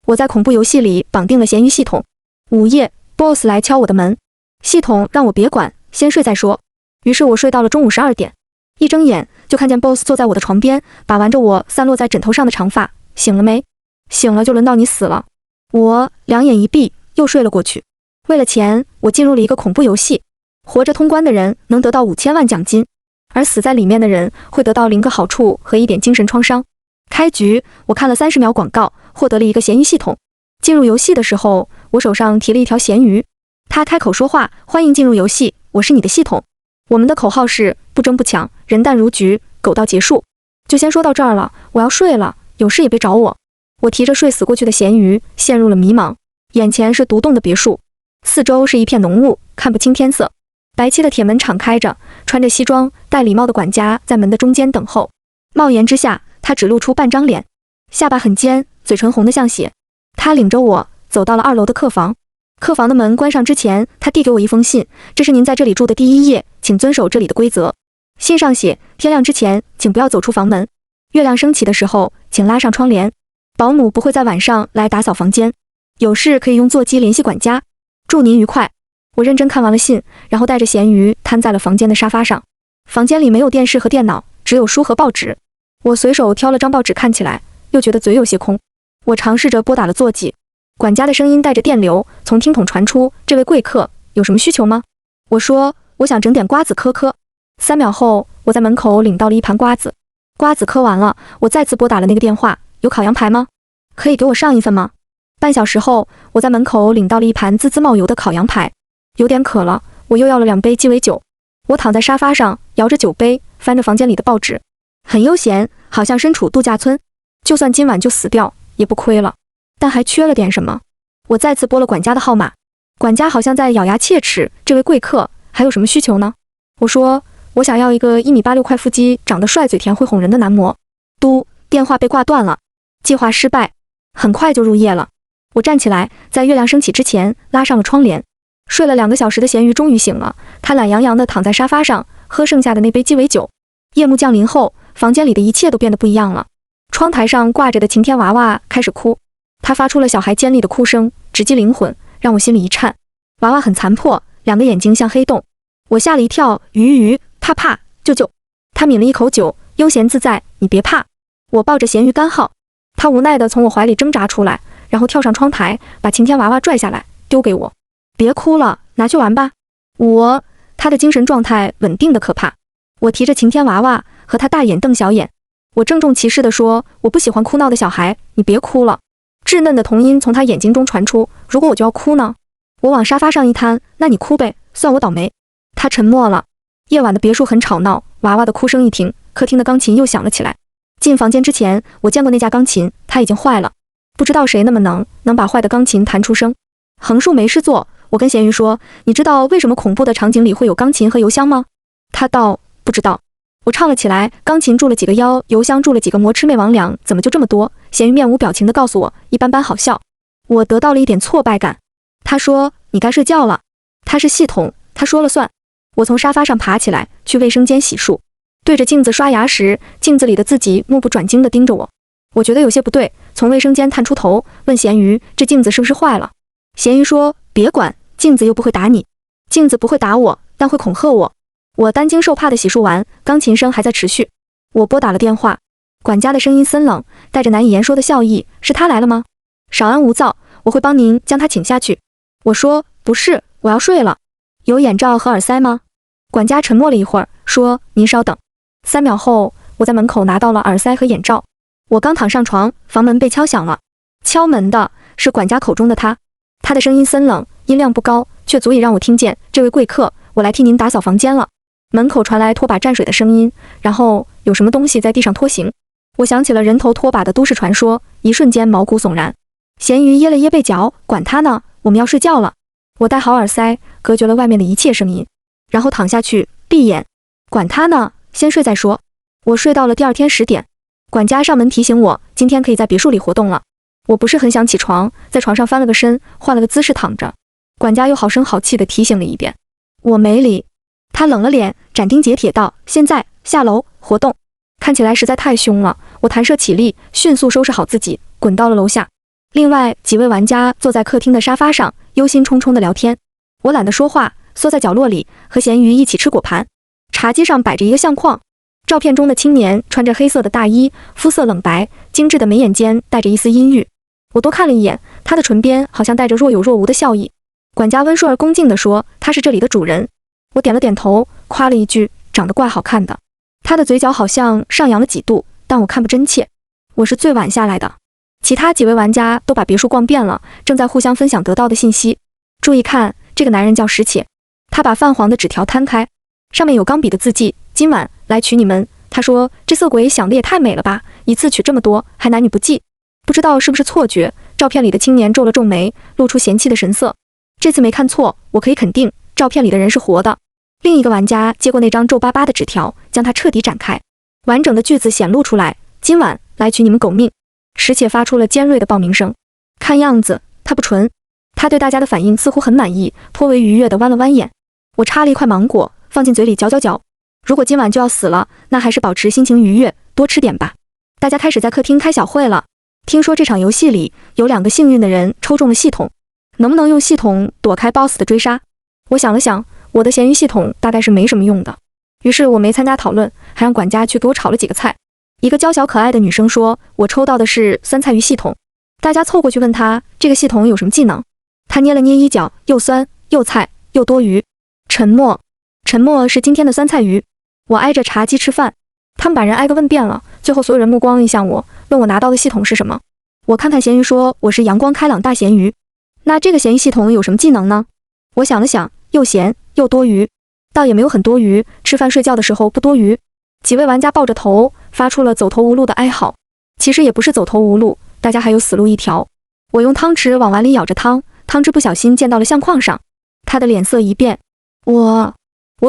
我在恐怖游戏里绑定了闲鱼系统。午夜 ，boss 来敲我的门，系统让我别管，先睡再说。于是我睡到了中午12点，一睁眼就看见 boss 坐在我的床边，把玩着我散落在枕头上的长发。醒了没？醒了就轮到你死了。我两眼一闭，又睡了过去。为了钱，我进入了一个恐怖游戏。活着通关的人能得到5000万奖金，而死在里面的人会得到0个好处和1点精神创伤。开局，我看了30秒广告，获得了一个闲鱼系统。进入游戏的时候，我手上提了一条闲鱼。他开口说话：“欢迎进入游戏，我是你的系统。我们的口号是不争不抢，人淡如菊，狗到结束。”就先说到这儿了，我要睡了，有事也别找我。我提着睡死过去的咸鱼，陷入了迷茫。眼前是独栋的别墅，四周是一片浓雾，看不清天色。白漆的铁门敞开着，穿着西装、戴礼帽的管家在门的中间等候。帽檐之下，他只露出半张脸，下巴很尖，嘴唇红得像血。他领着我走到了2楼的客房。客房的门关上之前，他递给我一封信，这是您在这里住的第1夜，请遵守这里的规则。信上写，天亮之前，请不要走出房门。月亮升起的时候，请拉上窗帘。保姆不会在晚上来打扫房间。有事可以用座机联系管家。祝您愉快。我认真看完了信，然后带着咸鱼瘫在了房间的沙发上。房间里没有电视和电脑，只有书和报纸。我随手挑了张报纸看起来，又觉得嘴有些空。我尝试着拨打了座机，管家的声音带着电流从听筒传出：“这位贵客，有什么需求吗？”我说：“我想整点瓜子嗑嗑。”3秒后，我在门口领到了一盘瓜子。瓜子嗑完了，我再次拨打了那个电话：“有烤羊排吗？可以给我上一份吗？”半小时后，我在门口领到了一盘滋滋冒油的烤羊排。有点渴了，我又要了2杯鸡尾酒。我躺在沙发上，摇着酒杯，翻着房间里的报纸，很悠闲，好像身处度假村。就算今晚就死掉，也不亏了。但还缺了点什么。我再次拨了管家的号码，管家好像在咬牙切齿：“这位贵客，还有什么需求呢？”我说：“我想要一个1米86、块腹肌、长得帅、嘴甜、会哄人的男模。”嘟，电话被挂断了。计划失败。很快就入夜了。我站起来，在月亮升起之前拉上了窗帘。睡了2个小时的咸鱼终于醒了，他懒洋洋地躺在沙发上，喝剩下的那杯鸡尾酒。夜幕降临后，房间里的一切都变得不一样了。窗台上挂着的晴天娃娃开始哭，他发出了小孩尖利的哭声，直击灵魂，让我心里一颤。娃娃很残破，2个眼睛像黑洞。我吓了一跳，鱼，怕怕，舅舅。他抿了一口酒，悠闲自在，你别怕。我抱着咸鱼干号，他无奈地从我怀里挣扎出来，然后跳上窗台，把晴天娃娃拽下来，丢给我。别哭了，拿去玩吧。他的精神状态稳定的可怕。我提着晴天娃娃和他大眼瞪小眼。我郑重其事地说：“我不喜欢哭闹的小孩，你别哭了。”稚嫩的童音从他眼睛中传出：“如果我就要哭呢？”我往沙发上一瘫：“那你哭呗，算我倒霉。”他沉默了。夜晚的别墅很吵闹，娃娃的哭声一停，客厅的钢琴又响了起来。进房间之前，我见过那架钢琴，它已经坏了。不知道谁那么能把坏的钢琴弹出声。横竖没事做，我跟咸鱼说：“你知道为什么恐怖的场景里会有钢琴和邮箱吗？”他道：“不知道。”我唱了起来：“钢琴住了几个妖，邮箱住了几个魔，魑魅魍魉，怎么就这么多？”咸鱼面无表情地告诉我：“一般般，好笑。”我得到了一点挫败感。他说：“你该睡觉了。”他是系统，他说了算。我从沙发上爬起来，去卫生间洗漱。对着镜子刷牙时，镜子里的自己目不转睛地盯着我。我觉得有些不对，从卫生间探出头，问咸鱼：“这镜子是不是坏了？”咸鱼说：“别管，镜子又不会打你。”镜子不会打我，但会恐吓我。我担惊受怕地洗漱完，钢琴声还在持续。我拨打了电话，管家的声音森冷，带着难以言说的笑意：“是他来了吗？稍安勿躁，我会帮您将他请下去。”我说：“不是，我要睡了。有眼罩和耳塞吗？”管家沉默了一会儿，说：“您稍等。”3秒后，我在门口拿到了耳塞和眼罩。我刚躺上床，房门被敲响了。敲门的是管家口中的他，他的声音森冷，音量不高，却足以让我听见：“这位贵客，我来替您打扫房间了。”门口传来拖把蘸水的声音，然后有什么东西在地上拖行。我想起了人头拖把的都市传说，一瞬间毛骨悚然。咸鱼掖了掖被角，管他呢，我们要睡觉了。我戴好耳塞，隔绝了外面的一切声音，然后躺下去，闭眼。管他呢，先睡再说。我睡到了第2天10点，管家上门提醒我，今天可以在别墅里活动了。我不是很想起床，在床上翻了个身，换了个姿势躺着。管家又好声好气地提醒了一遍，我没理。他冷了脸，斩钉截铁道：“现在下楼活动。”看起来实在太凶了。我弹射起立，迅速收拾好自己，滚到了楼下。另外几位玩家坐在客厅的沙发上，忧心忡忡地聊天。我懒得说话，缩在角落里和咸鱼一起吃果盘。茶几上摆着一个相框，照片中的青年穿着黑色的大衣，肤色冷白，精致的眉眼间带着一丝阴郁。我多看了一眼，他的唇边好像带着若有若无的笑意。管家温顺而恭敬地说：“他是这里的主人。”我点了点头，夸了一句：“长得怪好看的。”他的嘴角好像上扬了几度，但我看不真切。我是最晚下来的，其他几位玩家都把别墅逛遍了，正在互相分享得到的信息。注意看，这个男人叫石且。他把泛黄的纸条摊开，上面有钢笔的字迹：“今晚来娶你们。”他说：“这色鬼想的也太美了吧，一次娶这么多，还男女不忌。”不知道是不是错觉，照片里的青年皱了皱眉，露出嫌弃的神色。这次没看错，我可以肯定，照片里的人是活的。另一个玩家接过那张皱巴巴的纸条，将它彻底展开，完整的句子显露出来：“今晚来取你们狗命。”石且发出了尖锐的报名声。看样子他不纯。他对大家的反应似乎很满意，颇为愉悦地弯了弯眼。我插了一块芒果放进嘴里嚼嚼嚼。如果今晚就要死了，那还是保持心情愉悦，多吃点吧。大家开始在客厅开小会了。听说这场游戏里有2个幸运的人抽中了系统，能不能用系统躲开 BOSS 的追杀？我想了想，我的咸鱼系统大概是没什么用的，于是我没参加讨论，还让管家去给我炒了几个菜。一个娇小可爱的女生说，我抽到的是酸菜鱼系统。大家凑过去问她，这个系统有什么技能？她捏了捏衣角，又酸又菜又多余。沉默，沉默是今天的酸菜鱼。我挨着茶几吃饭，他们把人挨个问遍了，最后所有人目光映向我，问我拿到的系统是什么。我看看咸鱼说，我是阳光开朗大咸鱼。那这个咸鱼系统有什么技能呢？我想了想，又咸又多余，倒也没有很多余，吃饭睡觉的时候不多余。几位玩家抱着头，发出了走投无路的哀嚎。其实也不是走投无路，大家还有死路一条。我用汤匙往碗里舀着汤，汤汁不小心溅到了相框上。他的脸色一变，我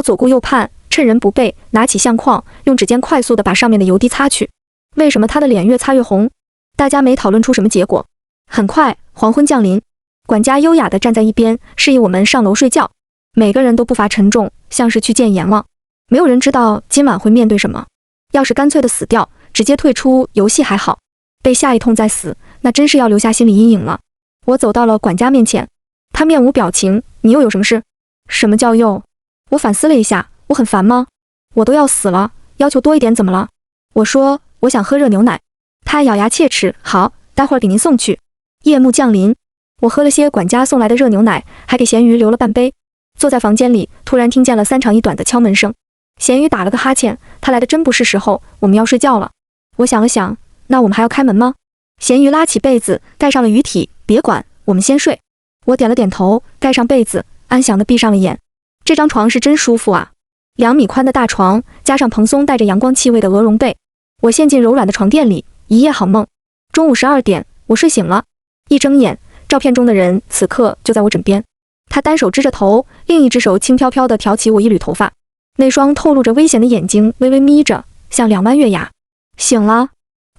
左顾右盼，趁人不备，拿起相框，用指尖快速地把上面的油滴擦去。为什么他的脸越擦越红？大家没讨论出什么结果。很快，黄昏降临，管家优雅地站在一边，示意我们上楼睡觉。每个人都步伐沉重，像是去见阎王。没有人知道今晚会面对什么。要是干脆的死掉，直接退出游戏还好，被下一通再死，那真是要留下心理阴影了。我走到了管家面前，他面无表情：“你又有什么事？”“什么叫又？”我反思了一下，我很烦吗？我都要死了，要求多一点怎么了？我说我想喝热牛奶。他咬牙切齿：“好，待会儿给您送去。”夜幕降临，我喝了些管家送来的热牛奶，还给咸鱼留了半杯。坐在房间里，突然听见了3长1短的敲门声。咸鱼打了个哈欠，他来的真不是时候，我们要睡觉了。我想了想，那我们还要开门吗？咸鱼拉起被子，盖上了鱼体，别管，我们先睡。我点了点头，盖上被子，安详地闭上了眼。这张床是真舒服啊，2米宽的大床，加上蓬松带着阳光气味的鹅绒被，我陷进柔软的床垫里，一夜好梦。中午12点，我睡醒了，一睁眼，照片中的人此刻就在我枕边。他单手支着头，另一只手轻飘飘地挑起我一缕头发，那双透露着危险的眼睛微微眯着，像2弯月牙。醒了，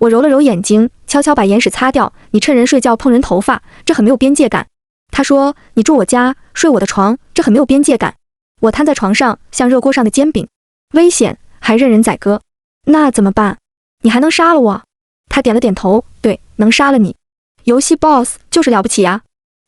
我揉了揉眼睛，悄悄把眼屎擦掉。你趁人睡觉碰人头发，这很没有边界感。他说，你住我家，睡我的床，这很没有边界感。我瘫在床上，像热锅上的煎饼，危险，还任人宰割。那怎么办？你还能杀了我？他点了点头，对，能杀了你。游戏 BOSS 就是了不起呀。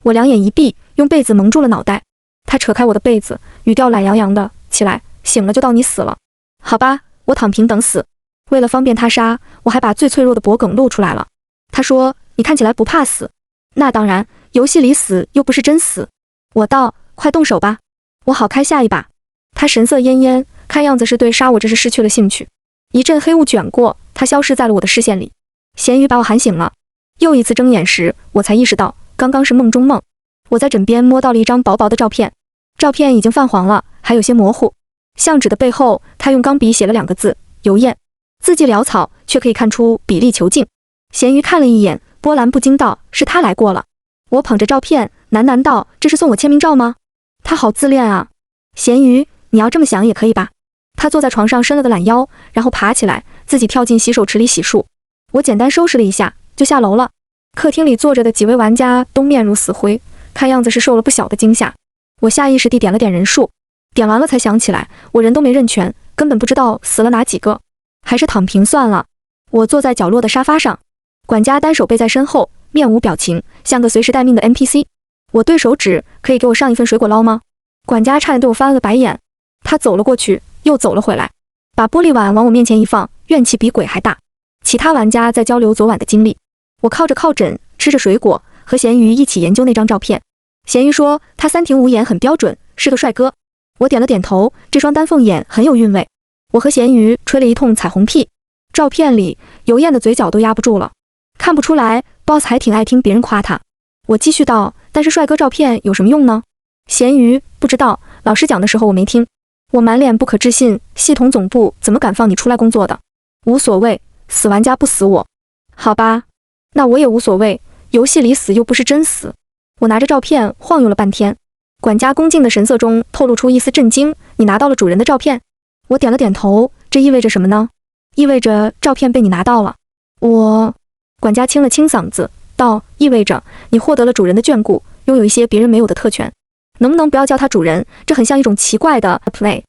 我2眼一闭，用被子蒙住了脑袋。他扯开我的被子，语调懒洋洋的，起来，醒了就到你死了。好吧，我躺平等死。为了方便他杀，我还把最脆弱的脖梗露出来了。他说，你看起来不怕死。那当然，游戏里死又不是真死。我道，快动手吧，我好开下一把。他神色恹恹，看样子是对杀我这事失去了兴趣。一阵黑雾卷过，他消失在了我的视线里。咸鱼把我喊醒了，又一次睁眼时，我才意识到刚刚是梦中梦。我在枕边摸到了一张薄薄的照片，照片已经泛黄了，还有些模糊。相纸的背后，他用钢笔写了2个字：油艳。字迹潦草，却可以看出笔力遒劲。咸鱼看了一眼，波澜不惊道：“是他来过了。”我捧着照片，喃喃道：“这是送我签名照吗？”他好自恋啊。咸鱼，你要这么想也可以吧。他坐在床上伸了个懒腰，然后爬起来，自己跳进洗手池里洗漱。我简单收拾了一下，就下楼了。客厅里坐着的几位玩家都面如死灰，看样子是受了不小的惊吓。我下意识地点了点人数，点完了才想起来，我人都没认全，根本不知道死了哪几个，还是躺平算了。我坐在角落的沙发上，管家单手背在身后，面无表情，像个随时待命的 NPC。我对手指，可以给我上一份水果捞吗？管家差点对我翻了个白眼。他走了过去，又走了回来，把玻璃碗往我面前一放，怨气比鬼还大。其他玩家在交流昨晚的经历。我靠着靠枕，吃着水果，和咸鱼一起研究那张照片。咸鱼说他三庭五眼很标准，是个帅哥。我点了点头，这双丹凤眼很有韵味。我和咸鱼吹了一通彩虹屁。照片里尤燕的嘴角都压不住了，看不出来 boss 还挺爱听别人夸他。我继续道，但是帅哥照片有什么用呢？咸鱼不知道，老师讲的时候我没听。我满脸不可置信，系统总部怎么敢放你出来工作的？无所谓，死玩家不死我。好吧，那我也无所谓，游戏里死又不是真死。我拿着照片晃悠了半天，管家恭敬的神色中透露出一丝震惊。你拿到了主人的照片？我点了点头，这意味着什么呢？意味着照片被你拿到了。管家清了清嗓子道，意味着你获得了主人的眷顾，拥有一些别人没有的特权。能不能不要叫他主人？这很像一种奇怪的 play。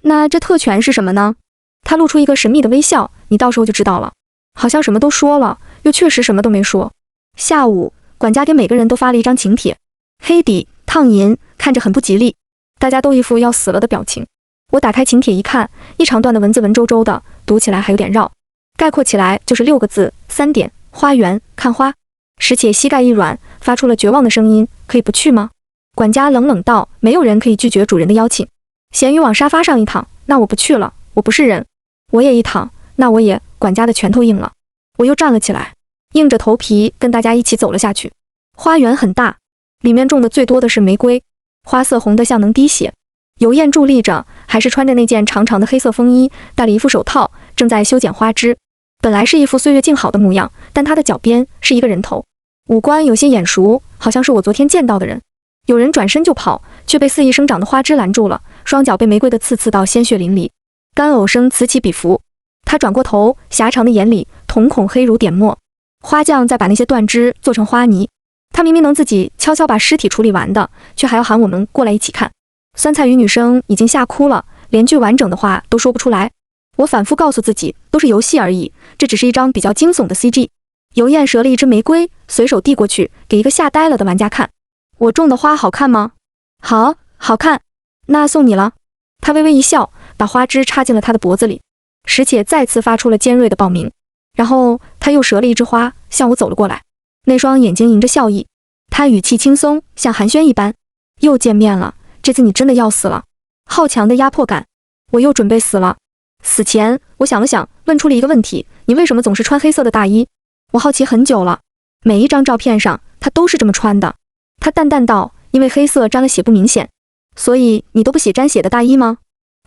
那这特权是什么呢？他露出一个神秘的微笑，你到时候就知道了。好像什么都说了，又确实什么都没说。下午，管家给每个人都发了一张请帖，黑底烫银，看着很不吉利，大家都一副要死了的表情。我打开请帖一看，一长段的文字文绉绉的，读起来还有点绕，概括起来就是6个字：3点，花园，看花。石且膝盖一软，发出了绝望的声音，可以不去吗？管家冷冷道，没有人可以拒绝主人的邀请。咸鱼往沙发上一躺，那我不去了，我不是人。我也一躺，那我也。管家的拳头硬了，我又站了起来，硬着头皮跟大家一起走了下去。花园很大，里面种的最多的是玫瑰，花色红得像能滴血。尤燕伫立着，还是穿着那件长长的黑色风衣，戴了一副手套，正在修剪花枝。本来是一副岁月静好的模样，但她的脚边是一个人头，五官有些眼熟，好像是我昨天见到的人。有人转身就跑，却被肆意生长的花枝拦住了，双脚被玫瑰的刺刺到鲜血淋漓，干呕声此起彼伏。他转过头，狭长的眼里瞳孔黑如点墨。花匠在把那些断枝做成花泥，他明明能自己悄悄把尸体处理完的，却还要喊我们过来一起看。酸菜鱼女生已经吓哭了，连句完整的话都说不出来。我反复告诉自己，都是游戏而已，这只是一张比较惊悚的 CG。尤燕折了一支玫瑰，随手递过去，给一个吓呆了的玩家看。我种的花好看吗？好看。那送你了。他微微一笑，把花枝插进了他的脖子里。石且再次发出了尖锐的报鸣，然后他又折了一枝花，向我走了过来，那双眼睛迎着笑意。他语气轻松，像寒暄一般。又见面了，这次你真的要死了。好强的压迫感，我又准备死了。死前，我想了想，问出了一个问题：你为什么总是穿黑色的大衣？我好奇很久了，每一张照片上他都是这么穿的。他淡淡道：因为黑色沾了血不明显。所以你都不洗沾血的大衣吗？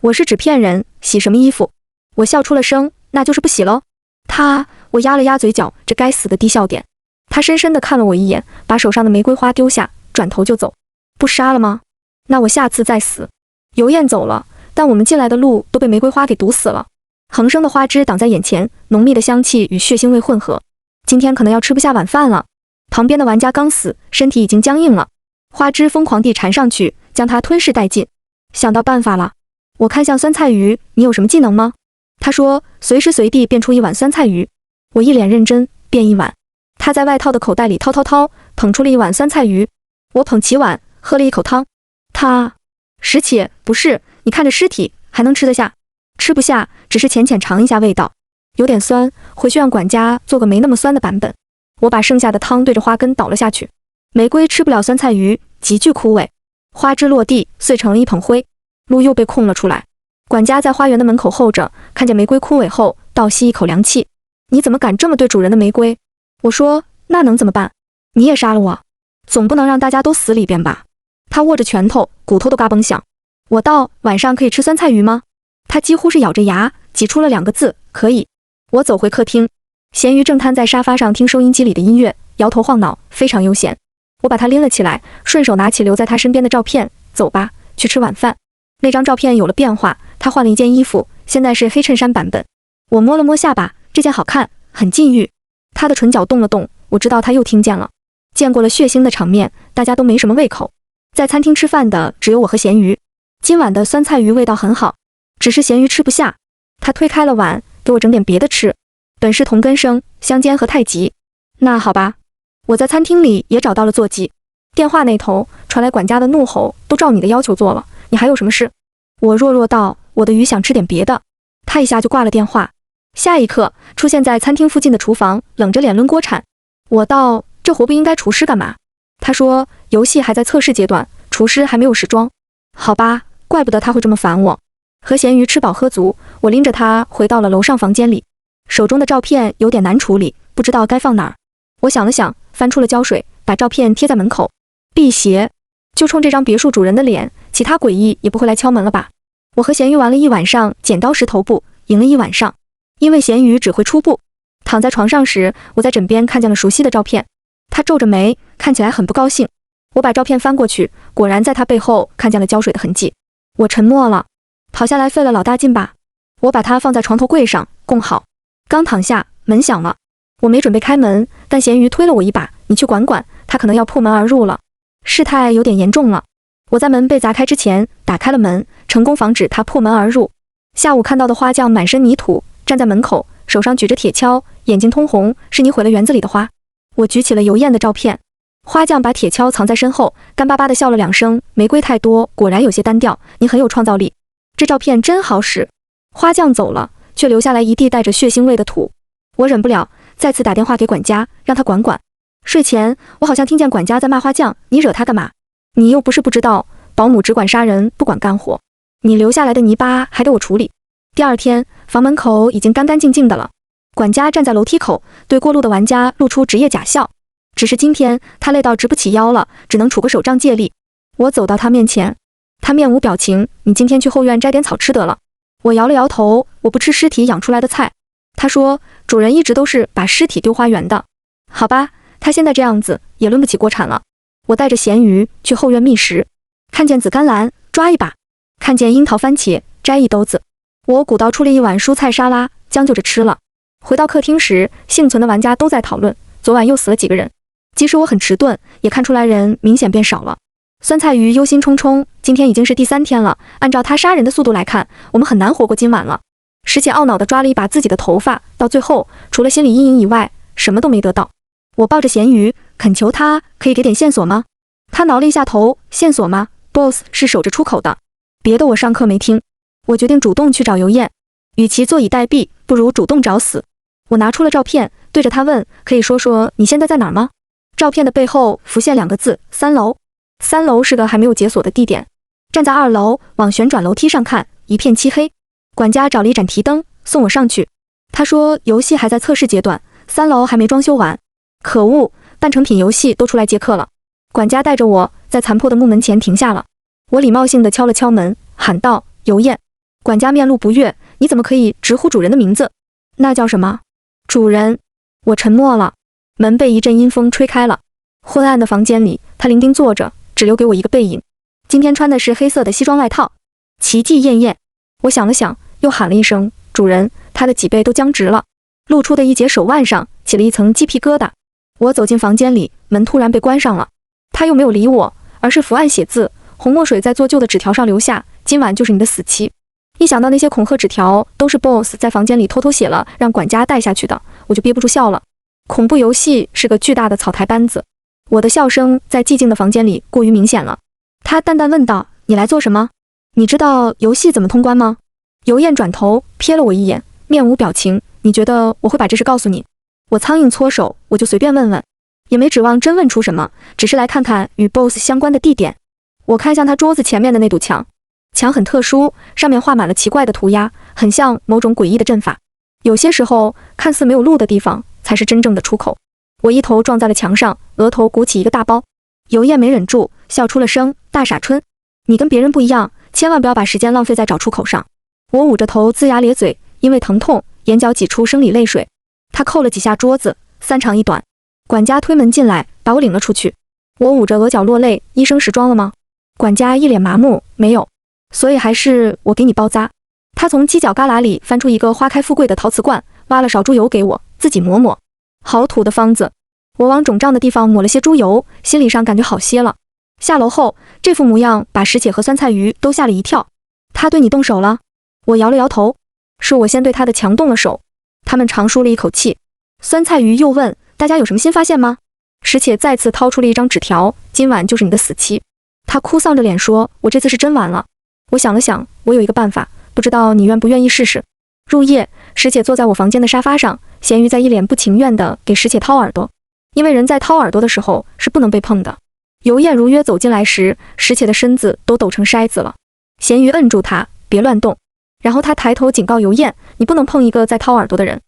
我是纸片人，洗什么衣服？我笑出了声，那就是不洗喽。我压了压嘴角，这该死的低笑点。他深深地看了我一眼，把手上的玫瑰花丢下，转头就走。不杀了吗？那我下次再死。尤燕走了，但我们进来的路都被玫瑰花给堵死了。横生的花枝挡在眼前，浓密的香气与血腥味混合。今天可能要吃不下晚饭了。旁边的玩家刚死，身体已经僵硬了，花枝疯狂地缠上去，将它吞噬殆尽。想到办法了，我看向酸菜鱼，你有什么技能吗？他说随时随地变出一碗酸菜鱼。我一脸认真，变一碗。他在外套的口袋里掏，捧出了一碗酸菜鱼。我捧起碗，喝了一口汤。石且不是，你看着尸体还能吃得下？吃不下，只是浅浅尝一下味道，有点酸，回去让管家做个没那么酸的版本。我把剩下的汤对着花根倒了下去。玫瑰吃不了酸菜鱼，极具枯萎。花枝落地，碎成了一捧灰。路又被空了出来。管家在花园的门口候着，看见玫瑰枯萎后，倒吸一口凉气。你怎么敢这么对主人的玫瑰？我说，那能怎么办？你也杀了我，总不能让大家都死里边吧？他握着拳头，骨头都嘎嘣响。我道，晚上可以吃酸菜鱼吗？他几乎是咬着牙，挤出了2个字，可以。我走回客厅，咸鱼正瘫在沙发上听收音机里的音乐，摇头晃脑，非常悠闲。我把他拎了起来，顺手拿起留在他身边的照片，走吧，去吃晚饭。那张照片有了变化，他换了一件衣服，现在是黑衬衫版本。我摸了摸下巴，这件好看，很禁欲。他的唇角动了动，我知道他又听见了。见过了血腥的场面，大家都没什么胃口。在餐厅吃饭的只有我和咸鱼。今晚的酸菜鱼味道很好，只是咸鱼吃不下。他推开了碗，给我整点别的吃。本是同根生，相煎何太急。那好吧。我在餐厅里也找到了座机，电话那头传来管家的怒吼：“都照你的要求做了，你还有什么事？”我弱弱道：“我的鱼想吃点别的。”他一下就挂了电话。下一刻，出现在餐厅附近的厨房，冷着脸抡锅铲。我道：“这活不应该厨师干嘛？”他说：“游戏还在测试阶段，厨师还没有时装。”好吧，怪不得他会这么烦我。和咸鱼吃饱喝足，我拎着他回到了楼上房间里，手中的照片有点难处理，不知道该放哪儿。我想了想，翻出了胶水，把照片贴在门口，辟邪。就冲这张别墅主人的脸，其他诡异也不会来敲门了吧？我和咸鱼玩了一晚上剪刀石头布，赢了一晚上。因为咸鱼只会初步。躺在床上时，我在枕边看见了熟悉的照片，他皱着眉，看起来很不高兴。我把照片翻过去，果然在他背后看见了胶水的痕迹。我沉默了，跑下来费了老大劲吧。我把它放在床头柜上，供好。刚躺下，门响了。我没准备开门，但咸鱼推了我一把：“你去管管，他可能要破门而入了。”事态有点严重了。我在门被砸开之前打开了门，成功防止他破门而入。下午看到的花匠满身泥土，站在门口，手上举着铁锹，眼睛通红，是你毁了园子里的花。我举起了油艳的照片，花匠把铁锹藏在身后，干巴巴地笑了2声，玫瑰太多，果然有些单调，你很有创造力，这照片真好使。花匠走了，却留下来一地带着血腥味的土。我忍不了，再次打电话给管家，让他管管。睡前，我好像听见管家在骂花匠：“你惹他干嘛？你又不是不知道，保姆只管杀人，不管干活。你留下来的泥巴还得我处理。”第二天，房门口已经干干净净的了。管家站在楼梯口，对过路的玩家露出职业假笑。只是今天他累到直不起腰了，只能杵个手杖借力。我走到他面前，他面无表情：“你今天去后院摘点草吃得了。”我摇了摇头：“我不吃尸体养出来的菜。”他说：“主人一直都是把尸体丢花园的。”好吧，他现在这样子也抡不起锅铲了。我带着咸鱼去后院觅食，看见紫甘蓝，抓一把；看见樱桃番茄，摘一兜子。我鼓捣出了一碗蔬菜沙拉，将就着吃了。回到客厅时，幸存的玩家都在讨论，昨晚又死了几个人。即使我很迟钝，也看出来人明显变少了。酸菜鱼忧心忡忡，今天已经是第3天了，按照他杀人的速度来看，我们很难活过今晚了。石且懊恼地抓了一把自己的头发，到最后，除了心理阴影以外，什么都没得到。我抱着咸鱼，恳求他可以给点线索吗？他挠了一下头，线索吗 ？Boss 是守着出口的，别的我上课没听。我决定主动去找尤燕，与其坐以待毙，不如主动找死。我拿出了照片，对着他问：“可以说说你现在在哪儿吗？”照片的背后浮现2个字：3楼。3楼是个还没有解锁的地点。站在2楼，往旋转楼梯上看，一片漆黑。管家找了一盏提灯，送我上去。他说游戏还在测试阶段，3楼还没装修完。可恶，半成品游戏都出来接客了。管家带着我在残破的木门前停下了。我礼貌性地敲了敲门，喊道：“尤燕。”管家面露不悦：“你怎么可以直呼主人的名字？那叫什么？主人。”我沉默了。门被一阵阴风吹开了。昏暗的房间里，他伶仃坐着，只留给我一个背影。今天穿的是黑色的西装外套，奇迹艳艳。我想了想，又喊了一声：“主人！”他的脊背都僵直了，露出的一截手腕上起了一层鸡皮疙瘩。我走进房间里，门突然被关上了。他又没有理我，而是伏案写字，红墨水在做旧的纸条上留下：“今晚就是你的死期。”一想到那些恐吓纸条都是 BOSS 在房间里偷偷写了，让管家带下去的，我就憋不住笑了。恐怖游戏是个巨大的草台班子，我的笑声在寂静的房间里过于明显了。他淡淡问道：“你来做什么？你知道游戏怎么通关吗？”尤燕转头瞥了我一眼，面无表情。你觉得我会把这事告诉你？我苍蝇搓手，我就随便问问，也没指望真问出什么，只是来看看与 BOSS 相关的地点。我看向他桌子前面的那堵墙，墙很特殊，上面画满了奇怪的涂鸦，很像某种诡异的阵法。有些时候，看似没有路的地方才是真正的出口。我一头撞在了墙上，额头鼓起一个大包。尤燕没忍住，笑出了声：“大傻春，你跟别人不一样，千万不要把时间浪费在找出口上。”我捂着头，龇牙咧嘴，因为疼痛，眼角挤出生理泪水。他扣了几下桌子，3长1短。管家推门进来，把我领了出去。我捂着额角落泪：“医生时装了吗？”管家一脸麻木：“没有。”所以还是我给你包扎。他从犄角旮旯里翻出一个花开富贵的陶瓷罐，挖了少猪油给我，自己抹抹。好土的方子。我往肿胀的地方抹了些猪油，心理上感觉好些了。下楼后，这副模样把石且和酸菜鱼都吓了一跳。他对你动手了？我摇了摇头。是我先对他的墙动了手。他们长舒了一口气。酸菜鱼又问：“大家有什么新发现吗？”石且再次掏出了一张纸条，今晚就是你的死期。他哭丧着脸说，我这次是真完了。我想了想，我有一个办法，不知道你愿不愿意试试。入夜，石且坐在我房间的沙发上，咸鱼在一脸不情愿地给石且掏耳朵，因为人在掏耳朵的时候是不能被碰的。尤燕如约走进来时，石且的身子都抖成筛子了。咸鱼摁住他，别乱动。然后他抬头警告尤燕，你不能碰一个在掏耳朵的人。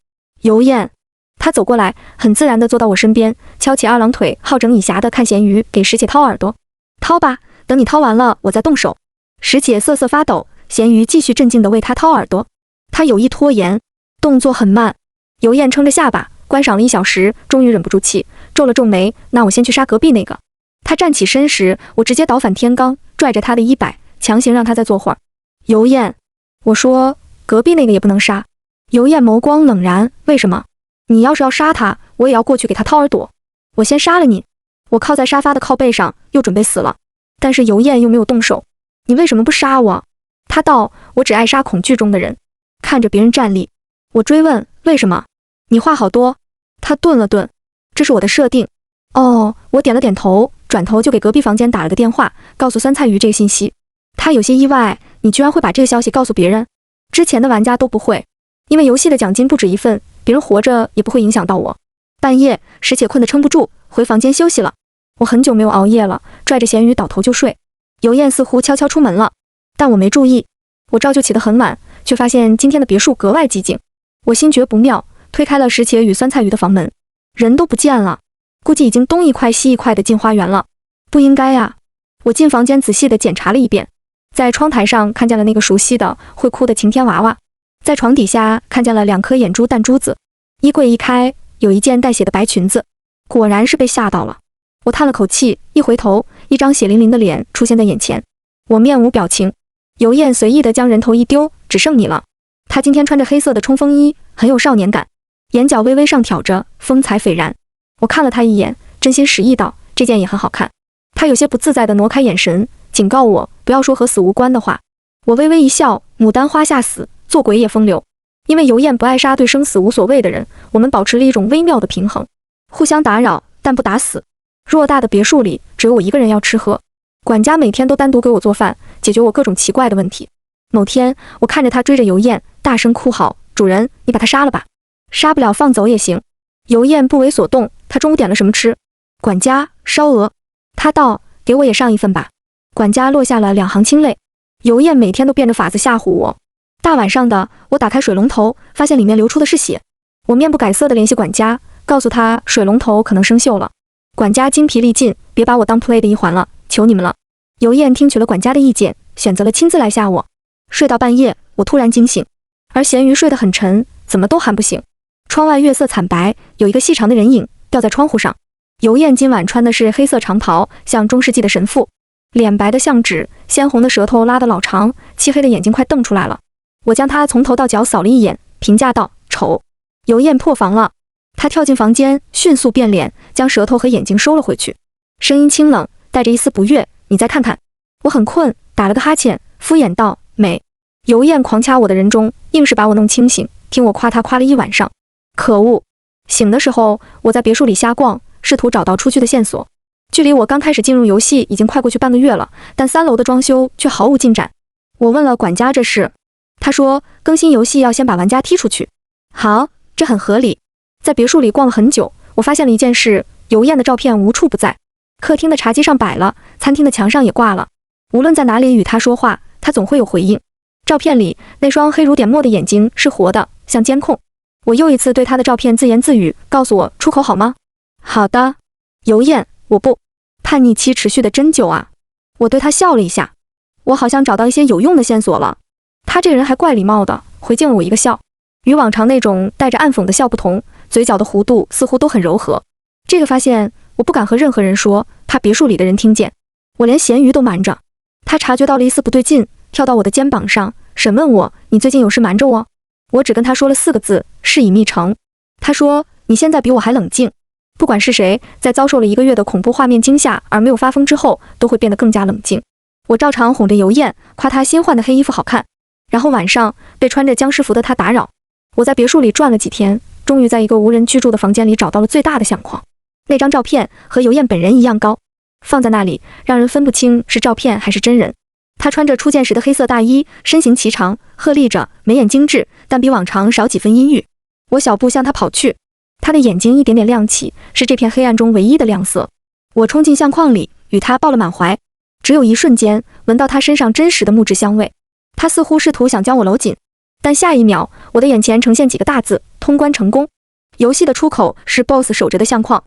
尤燕，他走过来，很自然地坐到我身边，翘起二郎腿，好整以暇地看咸鱼给石且掏耳朵。掏吧，等你掏完了，我再动手。石且瑟瑟发抖，咸鱼继续镇静地为他掏耳朵。他有意拖延，动作很慢。尤燕撑着下巴，观赏了1小时，终于忍不住气，皱了皱眉，那我先去杀隔壁那个。他站起身时，我直接倒反天罡，拽着他的衣摆，强行让他再坐会儿。尤燕，我说隔壁那个也不能杀。尤燕眸光冷然，为什么？你要是要杀他，我也要过去给他掏耳朵。我先杀了你。我靠在沙发的靠背上，又准备死了，但是尤燕又没有动手。你为什么不杀我？他道，我只爱杀恐惧中的人。看着别人站立，我追问为什么？你话好多。他顿了顿，这是我的设定。哦，我点了点头，转头就给隔壁房间打了个电话，告诉酸菜鱼这个信息。他有些意外，你居然会把这个消息告诉别人。之前的玩家都不会，因为游戏的奖金不止1份，别人活着也不会影响到我。半夜，石且困得撑不住，回房间休息了。我很久没有熬夜了，拽着咸鱼倒头就睡。尤燕似乎悄悄出门了，但我没注意。我照旧起得很晚，却发现今天的别墅格外寂静。我心觉不妙，推开了石且与酸菜鱼的房门，人都不见了，估计已经东一块西一块的进花园了。不应该啊！我进房间仔细地检查了一遍，在窗台上看见了那个熟悉的会哭的晴天娃娃，在床底下看见了2颗眼珠弹珠子，衣柜一开，有一件带血的白裙子，果然是被吓到了。我叹了口气，一回头，一张血淋淋的脸出现在眼前，我面无表情。尤燕随意地将人头一丢，只剩你了。她今天穿着黑色的冲锋衣，很有少年感，眼角微微上挑着，风采斐然。我看了她一眼，真心实意道，这件也很好看。她有些不自在地挪开眼神，警告我不要说和死无关的话。我微微一笑，牡丹花下死，做鬼也风流。因为尤燕不爱杀对生死无所谓的人，我们保持了一种微妙的平衡，互相打扰，但不打死。偌大的别墅里，只有我一个人要吃喝，管家每天都单独给我做饭，解决我各种奇怪的问题。某天，我看着他追着尤燕，大声哭嚎：“主人，你把他杀了吧，杀不了放走也行。”尤燕不为所动，他中午点了什么吃？管家，烧鹅。他道：“给我也上一份吧。”管家落下了2行清泪。尤燕每天都变着法子吓唬我。大晚上的，我打开水龙头，发现里面流出的是血。我面不改色地联系管家，告诉他水龙头可能生锈了。管家精疲力尽，别把我当 play 的一环了，求你们了。尤燕听取了管家的意见，选择了亲自来吓我。睡到半夜，我突然惊醒，而咸鱼睡得很沉，怎么都喊不醒。窗外月色惨白，有一个细长的人影吊在窗户上。尤燕今晚穿的是黑色长袍，像中世纪的神父，脸白的像纸，鲜红的舌头拉得老长，漆黑的眼睛快瞪出来了。我将她从头到脚扫了一眼，评价道：丑。尤燕破防了。他跳进房间，迅速变脸，将舌头和眼睛收了回去，声音清冷，带着一丝不悦：“你再看看。”我很困，打了个哈欠，敷衍道：“美。”尤燕狂掐我的人中，硬是把我弄清醒，听我夸他夸了一晚上。可恶！醒的时候，我在别墅里瞎逛，试图找到出去的线索。距离我刚开始进入游戏已经快过去半个月了，但3楼的装修却毫无进展。我问了管家这事，他说更新游戏要先把玩家踢出去。好，这很合理。在别墅里逛了很久，我发现了一件事：尤燕的照片无处不在，客厅的茶几上摆了，餐厅的墙上也挂了。无论在哪里与他说话，他总会有回应。照片里那双黑如点墨的眼睛是活的，像监控。我又一次对他的照片自言自语，告诉我出口好吗？好的。尤燕，我不。叛逆期持续的真久啊。我对他笑了一下，我好像找到一些有用的线索了。他这个人还怪礼貌的，回敬了我一个笑。与往常那种带着暗讽的笑不同，嘴角的弧度似乎都很柔和。这个发现我不敢和任何人说，怕别墅里的人听见。我连咸鱼都瞒着。他察觉到了一丝不对劲，跳到我的肩膀上，审问我：“你最近有事瞒着我？”我只跟他说了4个字：“事已密成。”他说：“你现在比我还冷静。不管是谁，在遭受了1个月的恐怖画面惊吓而没有发疯之后，都会变得更加冷静。”我照常哄着尤燕，夸她新换的黑衣服好看。然后晚上被穿着僵尸服的他打扰。我在别墅里转了几天，终于在一个无人居住的房间里找到了最大的相框。那张照片和尤燕本人一样高，放在那里让人分不清是照片还是真人。她穿着初见时的黑色大衣，身形颀长，鹤立着，眉眼精致，但比往常少几分阴郁。我小步向她跑去，她的眼睛一点点亮起，是这片黑暗中唯一的亮色。我冲进相框里，与她抱了满怀，只有一瞬间闻到她身上真实的木质香味。她似乎试图想将我搂紧，但下一秒，我的眼前呈现几个大字：通关成功。游戏的出口是 BOSS 守着的相框，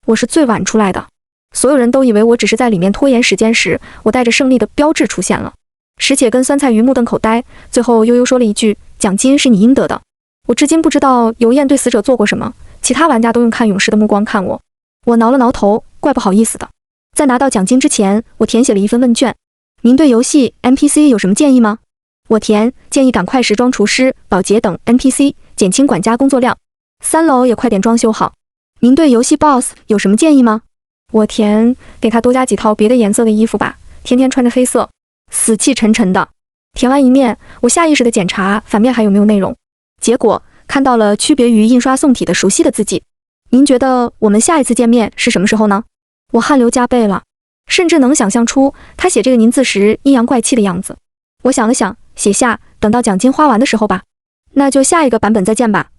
我是最晚出来的。所有人都以为我只是在里面拖延时间时，我带着胜利的标志出现了。石且跟酸菜鱼目瞪口呆，最后悠悠说了一句：“奖金是你应得的。”我至今不知道尤燕对死者做过什么，其他玩家都用看勇士的目光看我。我挠了挠头，怪不好意思的。在拿到奖金之前，我填写了一份问卷。您对游戏 NPC 有什么建议吗？我填建议赶快时装厨师、保洁等 NPC， 减轻管家工作量。3楼也快点装修好。您对游戏 BOSS 有什么建议吗？我填给他多加几套别的颜色的衣服吧，天天穿着黑色。死气沉沉的。填完一面，我下意识地检查反面还有没有内容，结果看到了区别于印刷宋体的熟悉的字迹。您觉得我们下一次见面是什么时候呢？我汗流浃背了，甚至能想象出他写这个您字时阴阳怪气的样子。我想了想，写下等到奖金花完的时候吧。那就下一个版本再见吧。